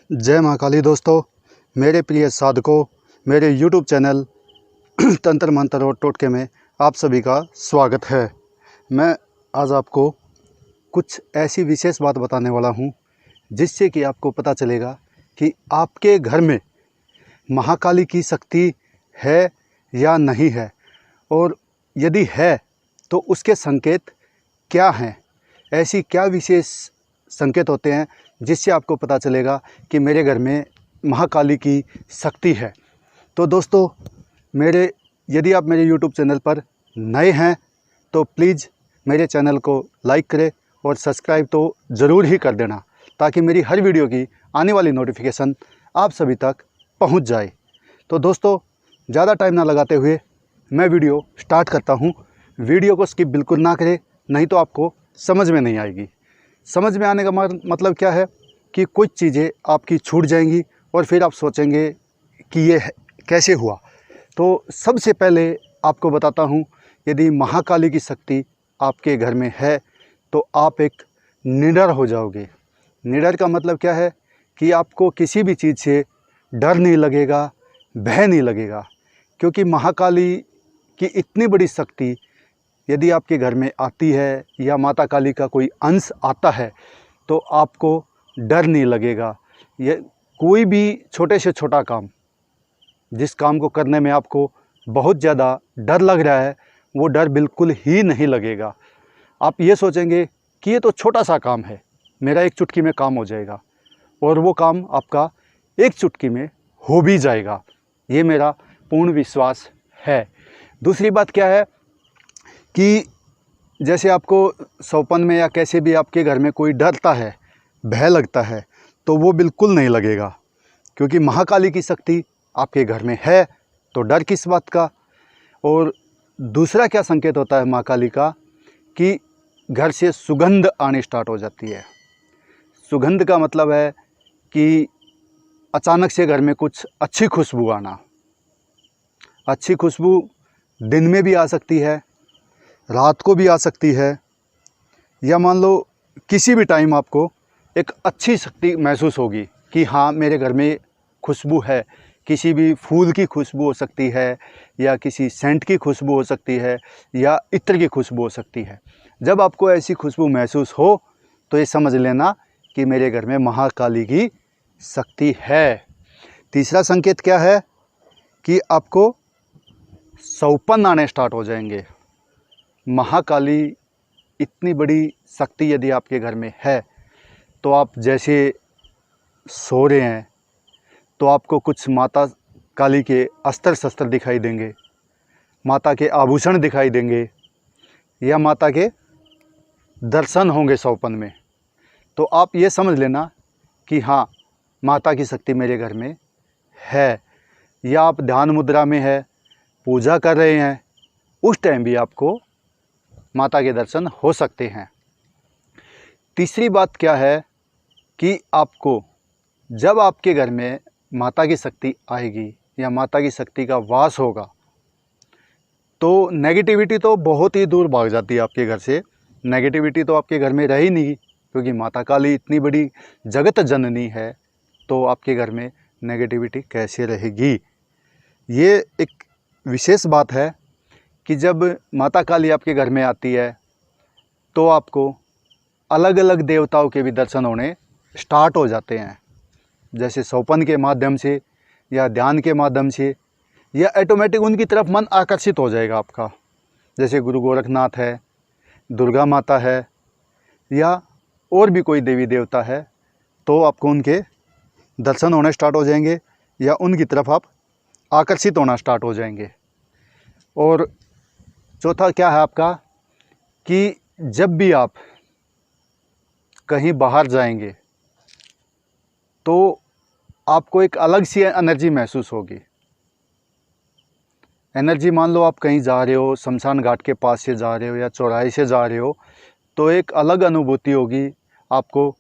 जय माँ काली दोस्तों, मेरे प्रिय साधकों, मेरे YouTube चैनल तंत्र मंत्र और टोटके में आप सभी का स्वागत है। मैं आज आपको कुछ ऐसी विशेष बात बताने वाला हूँ जिससे कि आपको पता चलेगा कि आपके घर में महाकाली की शक्ति है या नहीं है, और यदि है तो उसके संकेत क्या हैं। ऐसी क्या विशेष संकेत होते हैं जिससे आपको पता चलेगा कि मेरे घर में महाकाली की शक्ति है। तो दोस्तों, यदि आप मेरे YouTube चैनल पर नए हैं तो प्लीज़ मेरे चैनल को लाइक करें और सब्सक्राइब तो ज़रूर ही कर देना, ताकि मेरी हर वीडियो की आने वाली नोटिफिकेशन आप सभी तक पहुंच जाए। तो दोस्तों, ज़्यादा टाइम ना लगाते हुए मैं वीडियो स्टार्ट करता हूं। वीडियो को स्किप बिल्कुल ना करें, नहीं तो आपको समझ में नहीं आएगी। समझ में आने का मतलब क्या है कि कुछ चीज़ें आपकी छूट जाएंगी और फिर आप सोचेंगे कि ये कैसे हुआ। तो सबसे पहले आपको बताता हूँ, यदि महाकाली की शक्ति आपके घर में है तो आप एक निडर हो जाओगे। निडर का मतलब क्या है कि आपको किसी भी चीज़ से डर नहीं लगेगा, भय नहीं लगेगा, क्योंकि महाकाली की इतनी बड़ी शक्ति यदि आपके घर में आती है या माता काली का कोई अंश आता है तो आपको डर नहीं लगेगा। ये कोई भी छोटे से छोटा काम, जिस काम को करने में आपको बहुत ज़्यादा डर लग रहा है, वो डर बिल्कुल ही नहीं लगेगा। आप ये सोचेंगे कि ये तो छोटा सा काम है, मेरा एक चुटकी में काम हो जाएगा, और वो काम आपका एक चुटकी में हो भी जाएगा। ये मेरा पूर्ण विश्वास है। दूसरी बात क्या है कि जैसे आपको सौपन में या कैसे भी आपके घर में कोई डरता है, भय लगता है, तो वो बिल्कुल नहीं लगेगा, क्योंकि महाकाली की शक्ति आपके घर में है, तो डर किस बात का। और दूसरा क्या संकेत होता है महाकाली का कि घर से सुगंध आनी स्टार्ट हो जाती है। सुगंध का मतलब है कि अचानक से घर में कुछ अच्छी खुशबू आना। अच्छी खुशबू दिन में भी आ सकती है, रात को भी आ सकती है, या मान लो किसी भी टाइम आपको एक अच्छी शक्ति महसूस होगी कि हाँ, मेरे घर में खुशबू है। किसी भी फूल की खुशबू हो सकती है, या किसी सेंट की खुशबू हो सकती है, या इत्र की खुशबू हो सकती है। जब आपको ऐसी खुशबू महसूस हो तो ये समझ लेना कि मेरे घर में महाकाली की शक्ति है। तीसरा संकेत क्या है कि आपको सौपन आने स्टार्ट हो जाएंगे। महाकाली इतनी बड़ी शक्ति यदि आपके घर में है तो आप जैसे सो रहे हैं तो आपको कुछ माता काली के अस्त्र शस्त्र दिखाई देंगे, माता के आभूषण दिखाई देंगे, या माता के दर्शन होंगे सौपन में। तो आप ये समझ लेना कि हाँ, माता की शक्ति मेरे घर में है। या आप ध्यान मुद्रा में है, पूजा कर रहे हैं, उस टाइम भी आपको माता के दर्शन हो सकते हैं। तीसरी बात क्या है कि आपको जब आपके घर में माता की शक्ति आएगी या माता की शक्ति का वास होगा तो नेगेटिविटी तो बहुत ही दूर भाग जाती है आपके घर से। नेगेटिविटी तो आपके घर में रह ही नहीं, क्योंकि माता काली इतनी बड़ी जगत जननी है, तो आपके घर में नेगेटिविटी कैसे रहेगी। ये एक विशेष बात है कि जब माता काली आपके घर में आती है तो आपको अलग अलग देवताओं के भी दर्शन होने स्टार्ट हो जाते हैं, जैसे सौपन के माध्यम से या ध्यान के माध्यम से, या ऑटोमेटिक उनकी तरफ मन आकर्षित हो जाएगा आपका। जैसे गुरु गोरखनाथ है, दुर्गा माता है, या और भी कोई देवी देवता है, तो आपको उनके दर्शन होने स्टार्ट हो जाएंगे, या उनकी तरफ आप आकर्षित होना स्टार्ट हो जाएंगे। और चौथा क्या है आपका कि जब भी आप कहीं बाहर जाएंगे तो आपको एक अलग सी एनर्जी महसूस होगी। एनर्जी, मान लो आप कहीं जा रहे हो, शमशान घाट के पास से जा रहे हो या चौराहे से जा रहे हो, तो एक अलग अनुभूति होगी आपको।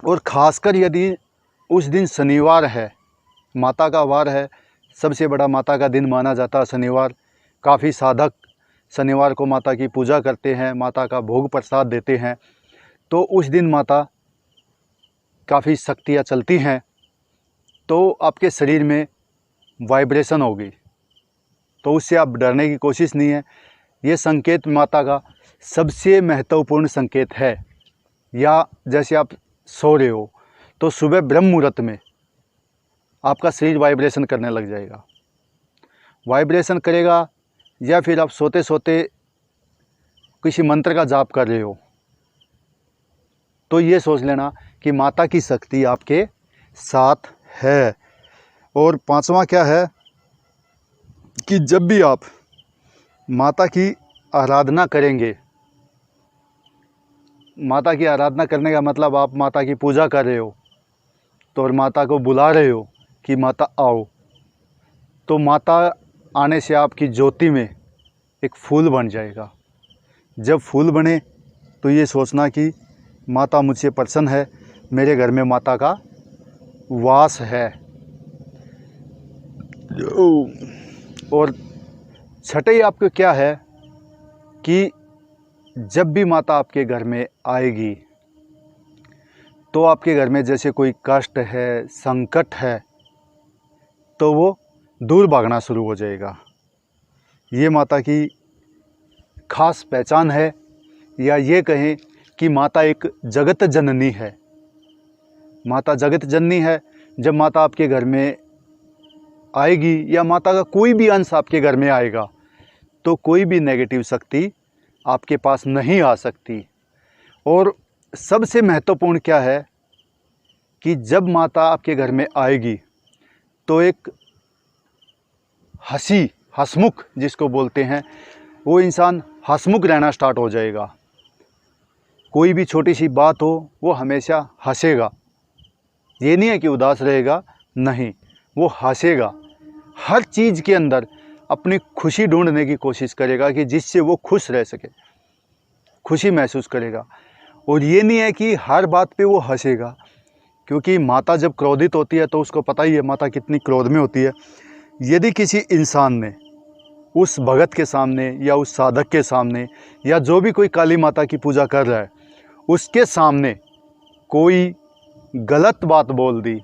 और ख़ासकर यदि उस दिन शनिवार है, माता का वार है, सबसे बड़ा माता का दिन माना जाता है शनिवार। काफ़ी साधक शनिवार को माता की पूजा करते हैं, माता का भोग प्रसाद देते हैं। तो उस दिन माता काफ़ी शक्तियाँ चलती हैं तो आपके शरीर में वाइब्रेशन होगी, तो उससे आप डरने की कोशिश नहीं है। ये संकेत माता का सबसे महत्वपूर्ण संकेत है। या जैसे आप सो रहे हो तो सुबह ब्रह्म मुहूर्त में आपका शरीर वाइब्रेशन करने लग जाएगा, वाइब्रेशन करेगा। या फिर आप सोते सोते किसी मंत्र का जाप कर रहे हो तो ये सोच लेना कि माता की शक्ति आपके साथ है। और पांचवा क्या है कि जब भी आप माता की आराधना करेंगे, माता की आराधना करने का मतलब आप माता की पूजा कर रहे हो तो और माता को बुला रहे हो कि माता आओ, तो माता आने से आपकी ज्योति में एक फूल बन जाएगा। जब फूल बने तो ये सोचना कि माता मुझसे प्रसन्न है, मेरे घर में माता का वास है। और छठे आपको क्या है कि जब भी माता आपके घर में आएगी तो आपके घर में जैसे कोई कष्ट है, संकट है, तो वो दूर भागना शुरू हो जाएगा। ये माता की खास पहचान है, या ये कहें कि माता एक जगत जननी है। माता जगत जननी है। जब माता आपके घर में आएगी या माता का कोई भी अंश आपके घर में आएगा तो कोई भी नेगेटिव शक्ति आपके पास नहीं आ सकती। और सबसे महत्वपूर्ण क्या है कि जब माता आपके घर में आएगी तो एक हंसमुख जिसको बोलते हैं, वो इंसान हंसमुख रहना स्टार्ट हो जाएगा। कोई भी छोटी सी बात हो वो हमेशा हंसेगा। ये नहीं है कि उदास रहेगा, नहीं, वो हंसेगा। हर चीज़ के अंदर अपनी खुशी ढूंढने की कोशिश करेगा कि जिससे वो खुश रह सके, खुशी महसूस करेगा। और ये नहीं है कि हर बात पे वो हंसेगा, क्योंकि माता जब क्रोधित होती है तो उसको पता ही है माता कितनी क्रोध में होती है। यदि किसी इंसान ने उस भगत के सामने या उस साधक के सामने या जो भी कोई काली माता की पूजा कर रहा है उसके सामने कोई गलत बात बोल दी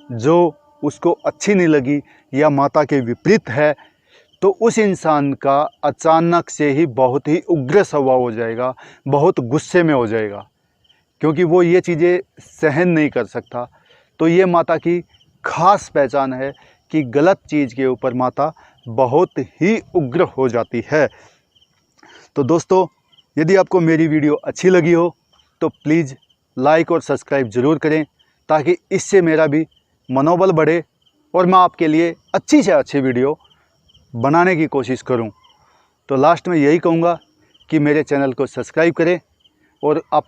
जो उसको अच्छी नहीं लगी या माता के विपरीत है, तो उस इंसान का अचानक से ही बहुत ही उग्र स्वभाव हो जाएगा, बहुत गुस्से में हो जाएगा, क्योंकि वो ये चीज़ें सहन नहीं कर सकता। तो ये माता की खास पहचान है कि गलत चीज़ के ऊपर माता बहुत ही उग्र हो जाती है। तो दोस्तों, यदि आपको मेरी वीडियो अच्छी लगी हो तो प्लीज़ लाइक और सब्सक्राइब ज़रूर करें, ताकि इससे मेरा भी मनोबल बढ़े और मैं आपके लिए अच्छी से अच्छी वीडियो बनाने की कोशिश करूं। तो लास्ट में यही कहूँगा कि मेरे चैनल को सब्सक्राइब करें और आपका